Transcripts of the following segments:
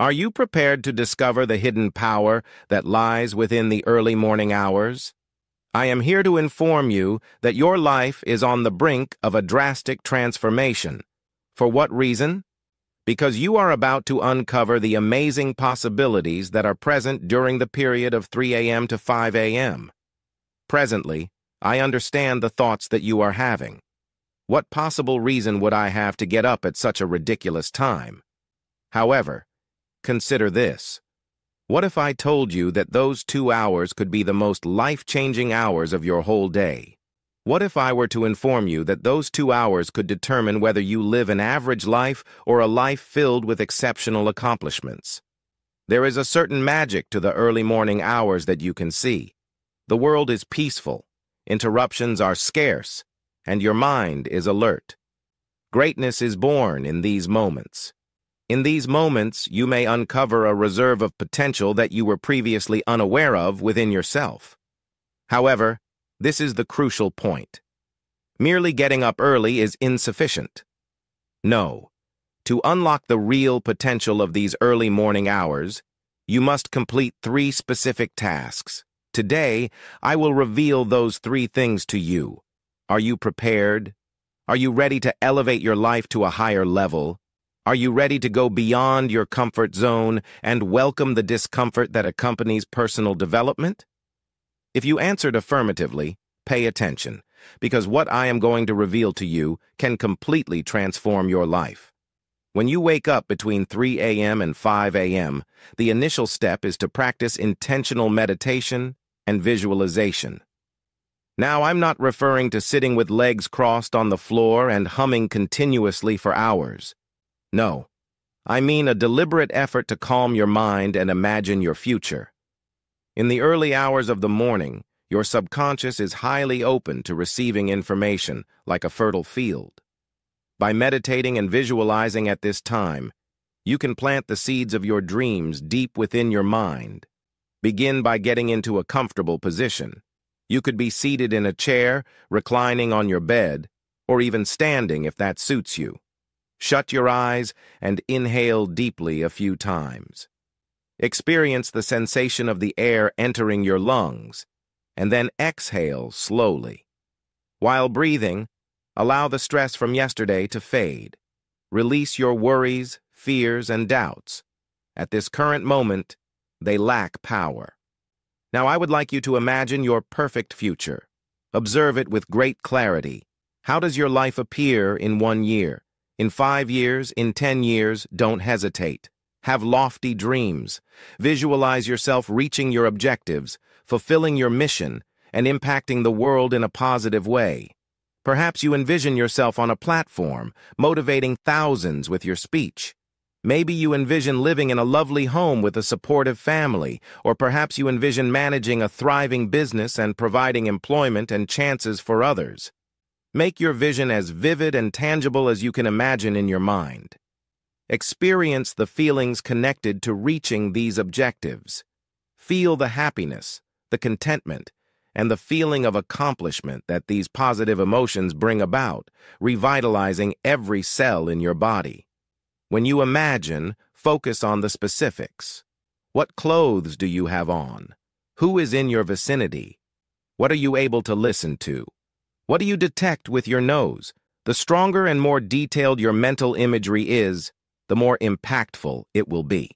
Are you prepared to discover the hidden power that lies within the early morning hours? I am here to inform you that your life is on the brink of a drastic transformation. For what reason? Because you are about to uncover the amazing possibilities that are present during the period of 3 a.m. to 5 a.m. Presently, I understand the thoughts that you are having. What possible reason would I have to get up at such a ridiculous time? However, consider this. What if I told you that those 2 hours could be the most life-changing hours of your whole day? What if I were to inform you that those 2 hours could determine whether you live an average life or a life filled with exceptional accomplishments? There is a certain magic to the early morning hours that you can see. The world is peaceful, interruptions are scarce, and your mind is alert. Greatness is born in these moments. In these moments, you may uncover a reserve of potential that you were previously unaware of within yourself. However, this is the crucial point. Merely getting up early is insufficient. No. To unlock the real potential of these early morning hours, you must complete 3 specific tasks. Today, I will reveal those 3 things to you. Are you prepared? Are you ready to elevate your life to a higher level? Are you ready to go beyond your comfort zone and welcome the discomfort that accompanies personal development? If you answered affirmatively, pay attention, because what I am going to reveal to you can completely transform your life. When you wake up between 3 a.m. and 5 a.m., the initial step is to practice intentional meditation and visualization. Now, I'm not referring to sitting with legs crossed on the floor and humming continuously for hours. No, I mean a deliberate effort to calm your mind and imagine your future. In the early hours of the morning, your subconscious is highly open to receiving information like a fertile field. By meditating and visualizing at this time, you can plant the seeds of your dreams deep within your mind. Begin by getting into a comfortable position. You could be seated in a chair, reclining on your bed, or even standing if that suits you. Shut your eyes and inhale deeply a few times. Experience the sensation of the air entering your lungs, and then exhale slowly. While breathing, allow the stress from yesterday to fade. Release your worries, fears, and doubts. At this current moment, they lack power. Now I would like you to imagine your perfect future. Observe it with great clarity. How does your life appear in 1 year? In 5 years, in 10 years, don't hesitate. Have lofty dreams. Visualize yourself reaching your objectives, fulfilling your mission, and impacting the world in a positive way. Perhaps you envision yourself on a platform, motivating thousands with your speech. Maybe you envision living in a lovely home with a supportive family, or perhaps you envision managing a thriving business and providing employment and chances for others. Make your vision as vivid and tangible as you can imagine in your mind. Experience the feelings connected to reaching these objectives. Feel the happiness, the contentment, and the feeling of accomplishment that these positive emotions bring about, revitalizing every cell in your body. When you imagine, focus on the specifics. What clothes do you have on? Who is in your vicinity? What are you able to listen to? What do you detect with your nose? The stronger and more detailed your mental imagery is, the more impactful it will be.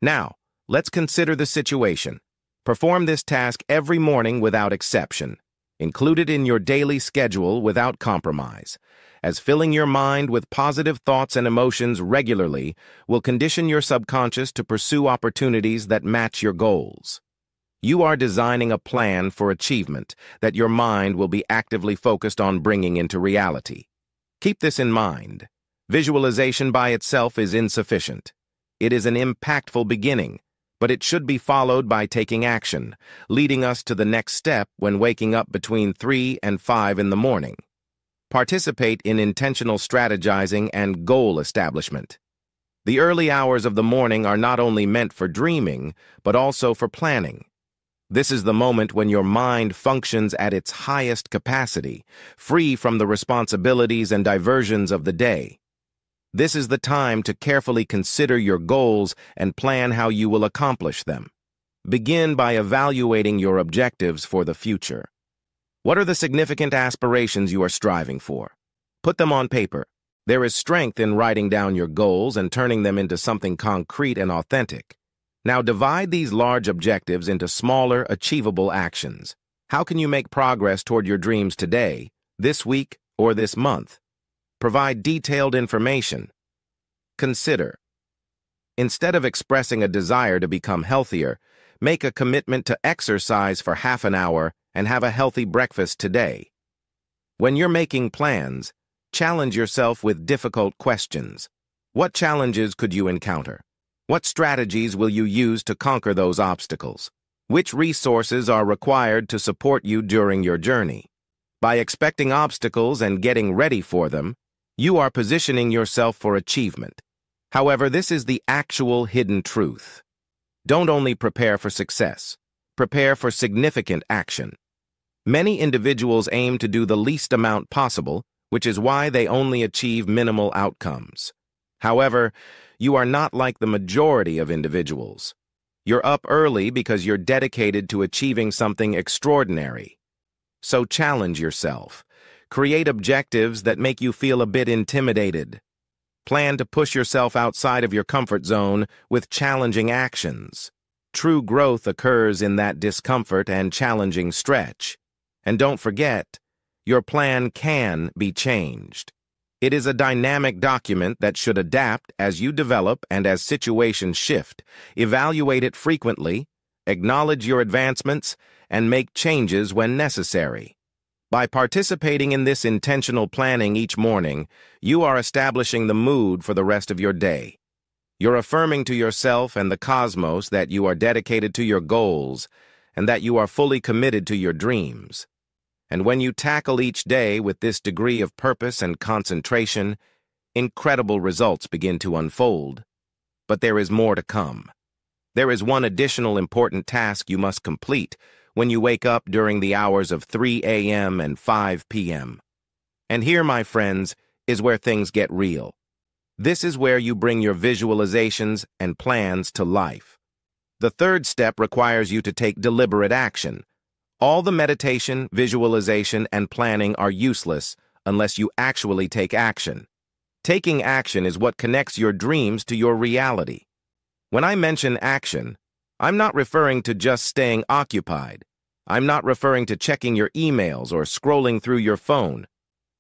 Now, let's consider the situation. Perform this task every morning without exception. Include it in your daily schedule without compromise, as filling your mind with positive thoughts and emotions regularly will condition your subconscious to pursue opportunities that match your goals. You are designing a plan for achievement that your mind will be actively focused on bringing into reality. Keep this in mind. Visualization by itself is insufficient. It is an impactful beginning, but it should be followed by taking action, leading us to the next step when waking up between 3 and 5 in the morning. Participate in intentional strategizing and goal establishment. The early hours of the morning are not only meant for dreaming, but also for planning. This is the moment when your mind functions at its highest capacity, free from the responsibilities and diversions of the day. This is the time to carefully consider your goals and plan how you will accomplish them. Begin by evaluating your objectives for the future. What are the significant aspirations you are striving for? Put them on paper. There is strength in writing down your goals and turning them into something concrete and authentic. Now divide these large objectives into smaller, achievable actions. How can you make progress toward your dreams today, this week, or this month? Provide detailed information. Consider. Instead of expressing a desire to become healthier, make a commitment to exercise for half an hour and have a healthy breakfast today. When you're making plans, challenge yourself with difficult questions. What challenges could you encounter? What strategies will you use to conquer those obstacles? Which resources are required to support you during your journey? By expecting obstacles and getting ready for them, you are positioning yourself for achievement. However, this is the actual hidden truth. Don't only prepare for success, prepare for significant action. Many individuals aim to do the least amount possible, which is why they only achieve minimal outcomes. However, you are not like the majority of individuals. You're up early because you're dedicated to achieving something extraordinary. So challenge yourself. Create objectives that make you feel a bit intimidated. Plan to push yourself outside of your comfort zone with challenging actions. True growth occurs in that discomfort and challenging stretch. And don't forget, your plan can be changed. It is a dynamic document that should adapt as you develop and as situations shift. Evaluate it frequently, acknowledge your advancements, and make changes when necessary. By participating in this intentional planning each morning, you are establishing the mood for the rest of your day. You're affirming to yourself and the cosmos that you are dedicated to your goals and that you are fully committed to your dreams. And when you tackle each day with this degree of purpose and concentration, incredible results begin to unfold. But there is more to come. There is one additional important task you must complete when you wake up during the hours of 3 a.m. and 5 p.m. And here, my friends, is where things get real. This is where you bring your visualizations and plans to life. The third step requires you to take deliberate action. All the meditation, visualization, and planning are useless unless you actually take action. Taking action is what connects your dreams to your reality. When I mention action, I'm not referring to just staying occupied. I'm not referring to checking your emails or scrolling through your phone.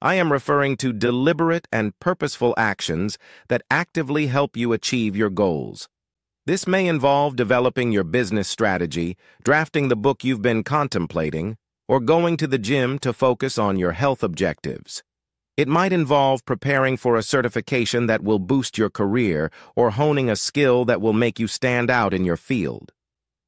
I am referring to deliberate and purposeful actions that actively help you achieve your goals. This may involve developing your business strategy, drafting the book you've been contemplating, or going to the gym to focus on your health objectives. It might involve preparing for a certification that will boost your career or honing a skill that will make you stand out in your field.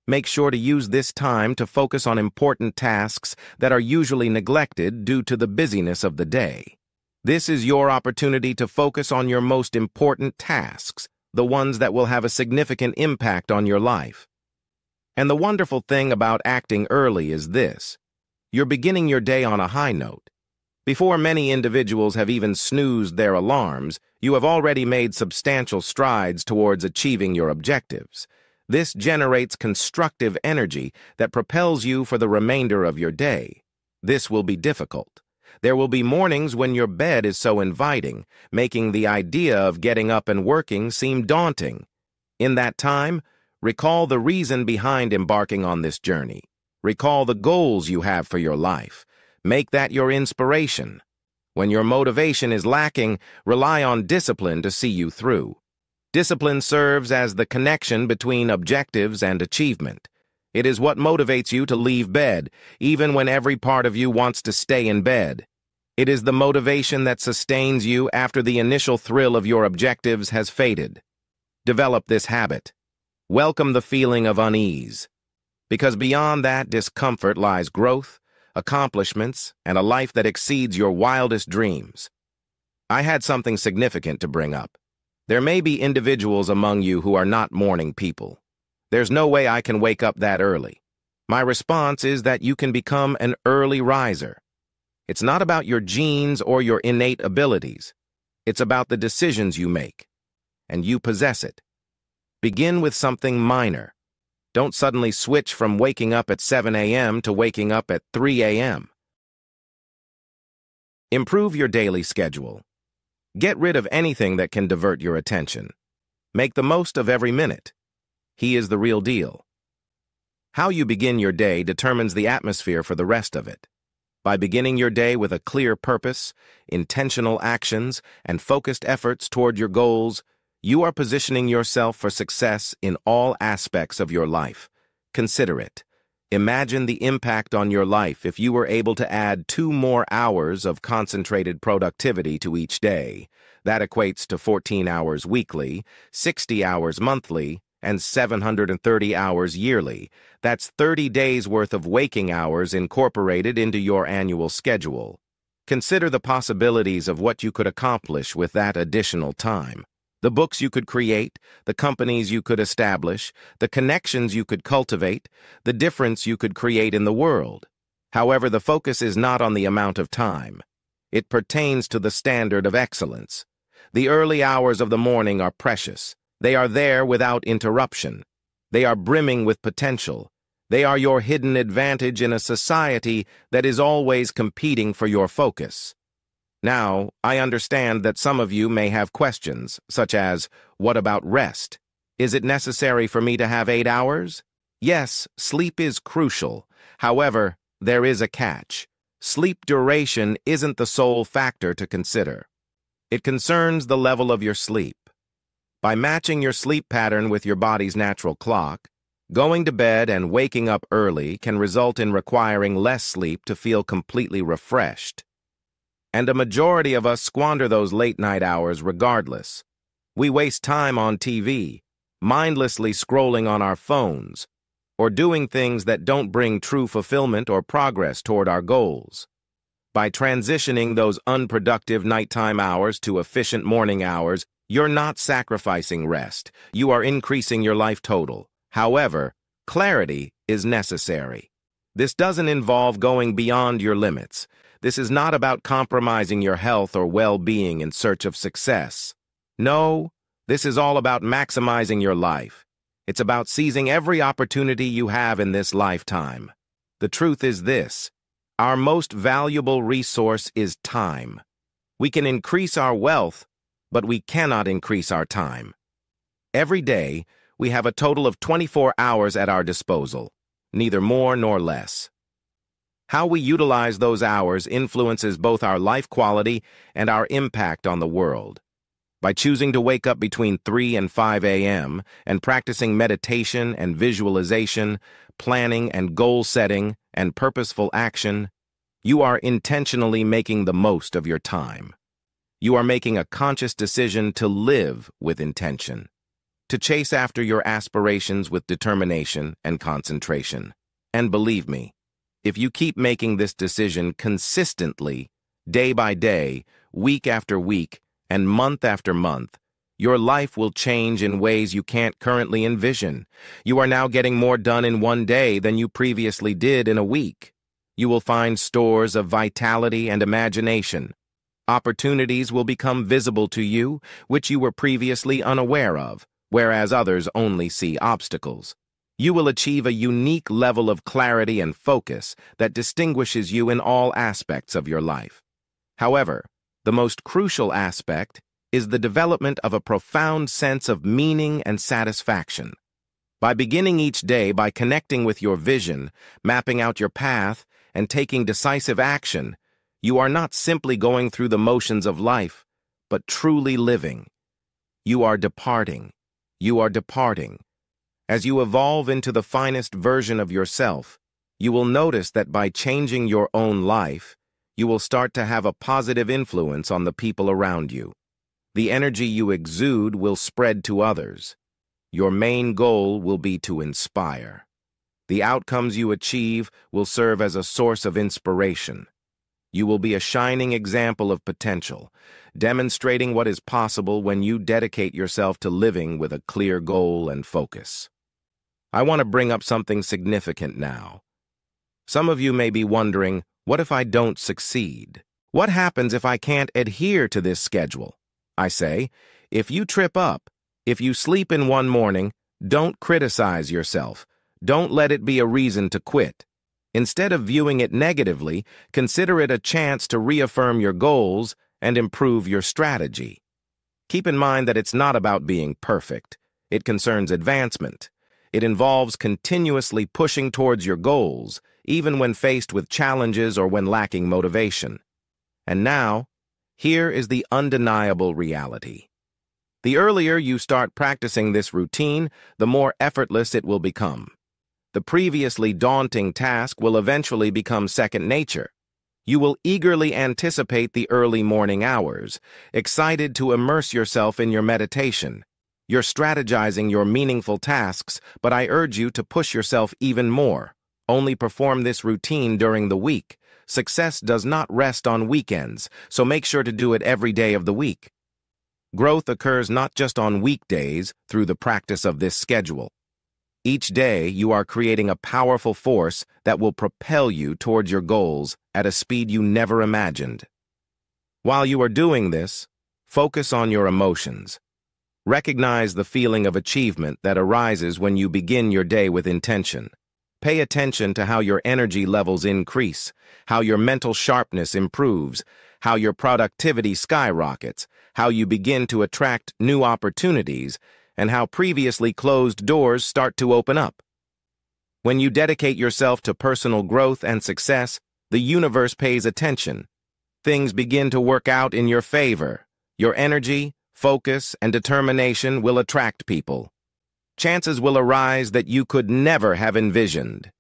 Make sure to use this time to focus on important tasks that are usually neglected due to the busyness of the day. This is your opportunity to focus on your most important tasks, the ones that will have a significant impact on your life. And the wonderful thing about acting early is this: you're beginning your day on a high note. Before many individuals have even snoozed their alarms, you have already made substantial strides towards achieving your objectives. This generates constructive energy that propels you for the remainder of your day. This will be difficult. There will be mornings when your bed is so inviting, making the idea of getting up and working seem daunting. In that time, recall the reason behind embarking on this journey. Recall the goals you have for your life. Make that your inspiration. When your motivation is lacking, rely on discipline to see you through. Discipline serves as the connection between objectives and achievement. It is what motivates you to leave bed, even when every part of you wants to stay in bed. It is the motivation that sustains you after the initial thrill of your objectives has faded. Develop this habit. Welcome the feeling of unease. Because beyond that discomfort lies growth, accomplishments, and a life that exceeds your wildest dreams. I had something significant to bring up. There may be individuals among you who are not morning people. There's no way I can wake up that early. My response is that you can become an early riser. It's not about your genes or your innate abilities. It's about the decisions you make, and you possess it. Begin with something minor. Don't suddenly switch from waking up at 7 a.m. to waking up at 3 a.m. Improve your daily schedule. Get rid of anything that can divert your attention. Make the most of every minute. He is the real deal. How you begin your day determines the atmosphere for the rest of it. By beginning your day with a clear purpose, intentional actions, and focused efforts toward your goals, you are positioning yourself for success in all aspects of your life. Consider it. Imagine the impact on your life if you were able to add 2 more hours of concentrated productivity to each day. That equates to 14 hours weekly, 60 hours monthly, and 730 hours yearly. That's 30 days worth of waking hours incorporated into your annual schedule. Consider the possibilities of what you could accomplish with that additional time. The books you could create, the companies you could establish, the connections you could cultivate, the difference you could create in the world. However, the focus is not on the amount of time. It pertains to the standard of excellence. The early hours of the morning are precious. They are there without interruption. They are brimming with potential. They are your hidden advantage in a society that is always competing for your focus. Now, I understand that some of you may have questions, such as, what about rest? Is it necessary for me to have 8 hours? Yes, sleep is crucial. However, there is a catch. Sleep duration isn't the sole factor to consider. It concerns the level of your sleep. By matching your sleep pattern with your body's natural clock, going to bed and waking up early can result in requiring less sleep to feel completely refreshed. And a majority of us squander those late-night hours regardless. We waste time on TV, mindlessly scrolling on our phones, or doing things that don't bring true fulfillment or progress toward our goals. By transitioning those unproductive nighttime hours to efficient morning hours, you're not sacrificing rest. You are increasing your life total. However, clarity is necessary. This doesn't involve going beyond your limits. This is not about compromising your health or well-being in search of success. No, this is all about maximizing your life. It's about seizing every opportunity you have in this lifetime. The truth is this: our most valuable resource is time. We can increase our wealth, but we cannot increase our time. Every day, we have a total of 24 hours at our disposal, neither more nor less. How we utilize those hours influences both our life quality and our impact on the world. By choosing to wake up between 3 and 5 a.m. and practicing meditation and visualization, planning and goal setting, and purposeful action, you are intentionally making the most of your time. You are making a conscious decision to live with intention, to chase after your aspirations with determination and concentration. And believe me, if you keep making this decision consistently, day by day, week after week, and month after month, your life will change in ways you can't currently envision. You are now getting more done in one day than you previously did in a week. You will find stores of vitality and imagination. Opportunities will become visible to you, which you were previously unaware of, whereas others only see obstacles. You will achieve a unique level of clarity and focus that distinguishes you in all aspects of your life. However, the most crucial aspect is the development of a profound sense of meaning and satisfaction. By beginning each day by connecting with your vision, mapping out your path, and taking decisive action, you are not simply going through the motions of life, but truly living. You are departing. You are departing. As you evolve into the finest version of yourself, you will notice that by changing your own life, you will start to have a positive influence on the people around you. The energy you exude will spread to others. Your main goal will be to inspire. The outcomes you achieve will serve as a source of inspiration. You will be a shining example of potential, demonstrating what is possible when you dedicate yourself to living with a clear goal and focus. I want to bring up something significant now. Some of you may be wondering, what if I don't succeed? What happens if I can't adhere to this schedule? I say. If you trip up, if you sleep in one morning, don't criticize yourself. Don't let it be a reason to quit. Instead of viewing it negatively, consider it a chance to reaffirm your goals and improve your strategy. Keep in mind that it's not about being perfect. It concerns advancement. It involves continuously pushing towards your goals, even when faced with challenges or when lacking motivation. And now, here is the undeniable reality. The earlier you start practicing this routine, the more effortless it will become. The previously daunting task will eventually become second nature. You will eagerly anticipate the early morning hours, excited to immerse yourself in your meditation. You're strategizing your meaningful tasks, but I urge you to push yourself even more. Only perform this routine during the week. Success does not rest on weekends, so make sure to do it every day of the week. Growth occurs not just on weekdays through the practice of this schedule. Each day, you are creating a powerful force that will propel you towards your goals at a speed you never imagined. While you are doing this, focus on your emotions. Recognize the feeling of achievement that arises when you begin your day with intention. Pay attention to how your energy levels increase, how your mental sharpness improves, how your productivity skyrockets, how you begin to attract new opportunities, and how previously closed doors start to open up. When you dedicate yourself to personal growth and success, the universe pays attention. Things begin to work out in your favor. Your energy, focus, and determination will attract people. Chances will arise that you could never have envisioned.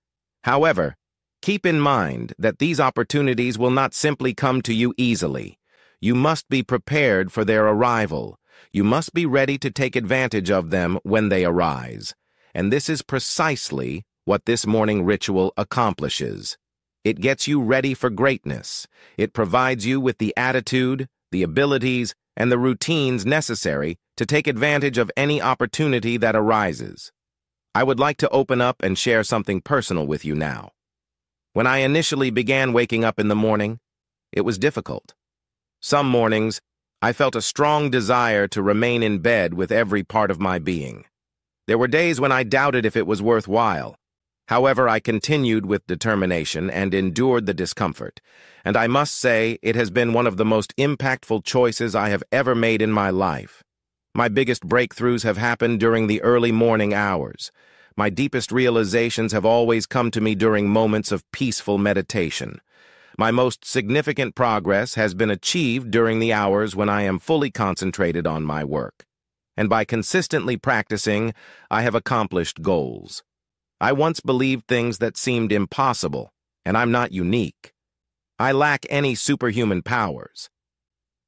However, keep in mind that these opportunities will not simply come to you easily. You must be prepared for their arrival. You must be ready to take advantage of them when they arise. And this is precisely what this morning ritual accomplishes. It gets you ready for greatness. It provides you with the attitude, the abilities, and the routines necessary to take advantage of any opportunity that arises. I would like to open up and share something personal with you now. When I initially began waking up in the morning, it was difficult. Some mornings, I felt a strong desire to remain in bed with every part of my being. There were days when I doubted if it was worthwhile. However, I continued with determination and endured the discomfort, and I must say it has been one of the most impactful choices I have ever made in my life. My biggest breakthroughs have happened during the early morning hours. My deepest realizations have always come to me during moments of peaceful meditation. My most significant progress has been achieved during the hours when I am fully concentrated on my work. And by consistently practicing, I have accomplished goals. I once believed things that seemed impossible, and I'm not unique. I lack any superhuman powers.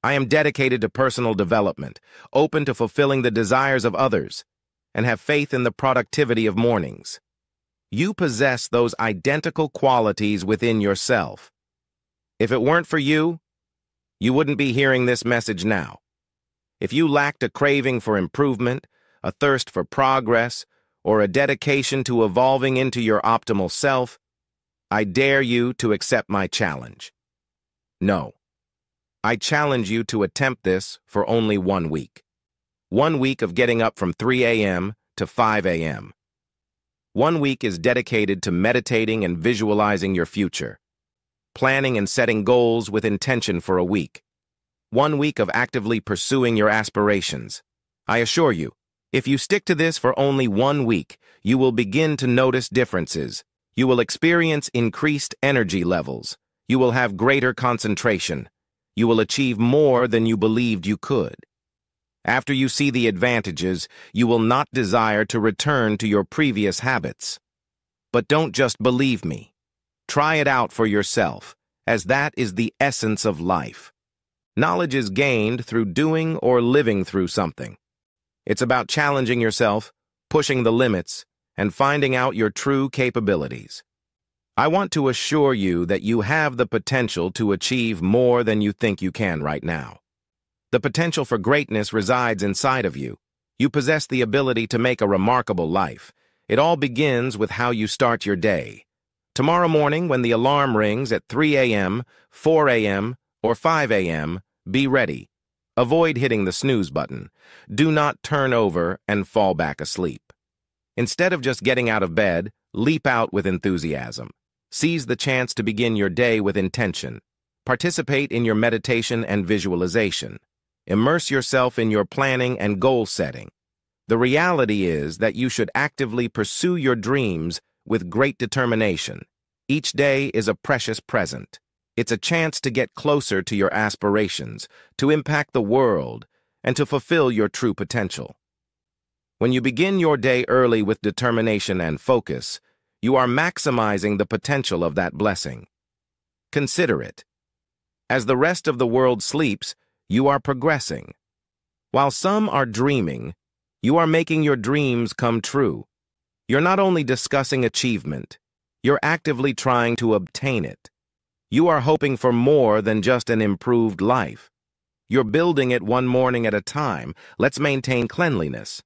I am dedicated to personal development, open to fulfilling the desires of others, and have faith in the productivity of mornings. You possess those identical qualities within yourself. If it weren't for you, you wouldn't be hearing this message now. If you lacked a craving for improvement, a thirst for progress, or a dedication to evolving into your optimal self, I dare you to accept my challenge. No. I challenge you to attempt this for only 1 week. 1 week of getting up from 3 a.m. to 5 a.m. 1 week is dedicated to meditating and visualizing your future, planning and setting goals with intention for a week. 1 week of actively pursuing your aspirations. I assure you, if you stick to this for only 1 week, you will begin to notice differences. You will experience increased energy levels. You will have greater concentration. You will achieve more than you believed you could. After you see the advantages, you will not desire to return to your previous habits. But don't just believe me. Try it out for yourself, as that is the essence of life. Knowledge is gained through doing or living through something. It's about challenging yourself, pushing the limits, and finding out your true capabilities. I want to assure you that you have the potential to achieve more than you think you can right now. The potential for greatness resides inside of you. You possess the ability to make a remarkable life. It all begins with how you start your day. Tomorrow morning, when the alarm rings at 3 a.m., 4 a.m., or 5 a.m., be ready. Avoid hitting the snooze button. Do not turn over and fall back asleep. Instead of just getting out of bed, leap out with enthusiasm. Seize the chance to begin your day with intention. Participate in your meditation and visualization. Immerse yourself in your planning and goal setting. The reality is that you should actively pursue your dreams with great determination. Each day is a precious present. It's a chance to get closer to your aspirations, to impact the world, and to fulfill your true potential. When you begin your day early with determination and focus, you are maximizing the potential of that blessing. Consider it. As the rest of the world sleeps, you are progressing. While some are dreaming, you are making your dreams come true. You're not only discussing achievement, you're actively trying to obtain it. You are hoping for more than just an improved life. You're building it one morning at a time. Let's maintain cleanliness.